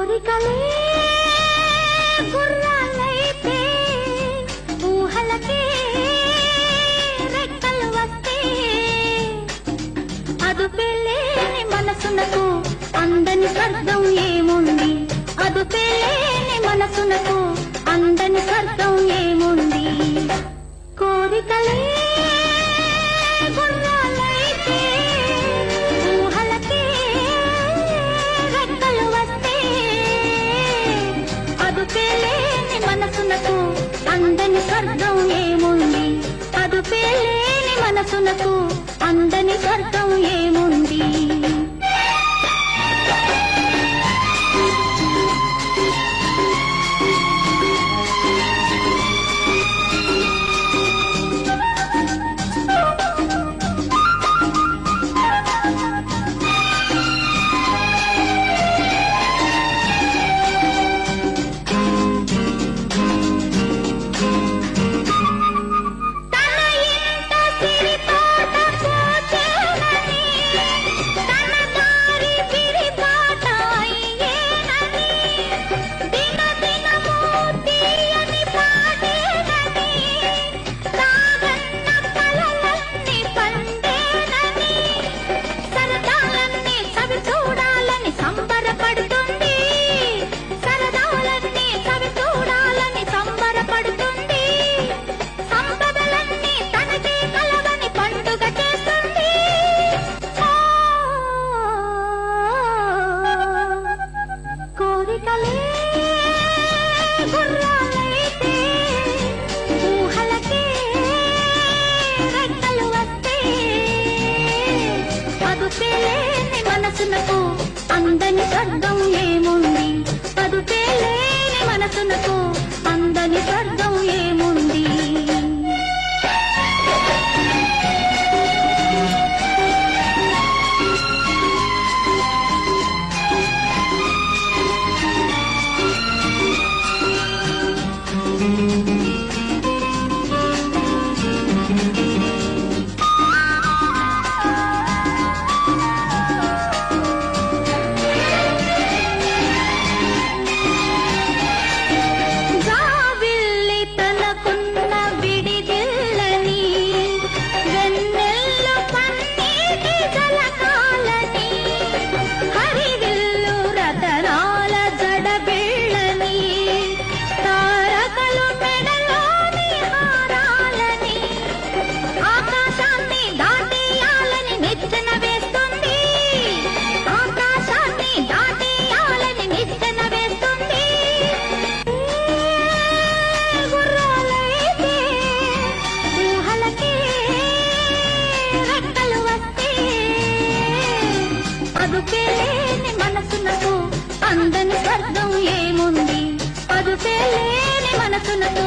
కోరికలే గుర్రాలైతే ఊహలకే రెక్కలు వస్తే అదుపేలేని మనసునకు అందని స్వర్గం ఏముంది అదుపేలేని మనసునకు అందని స్వర్గం ఏముంది కోరికలే గుర్రాలైతే ఊహలకే రెక్కలు వస్తే అదుపేలేని మనసునకు అందని స్వర్గం ఏముంది అదుపేలేని మనసునకు అందని స్వర్గం ఏముంది కోరికలే గుర్రాలైతే ఊహలకే రెక్కలు వస్తే అదుపేలేని మనసునకు అందని స్వర్గం ఏముంది అదుపేలేని మనసునకు అందని స్వర్గం ఏముంది అదుపేలేని మనసునకు అందని స్వర్గం ఏముంది అదుపేలేని మనసునకు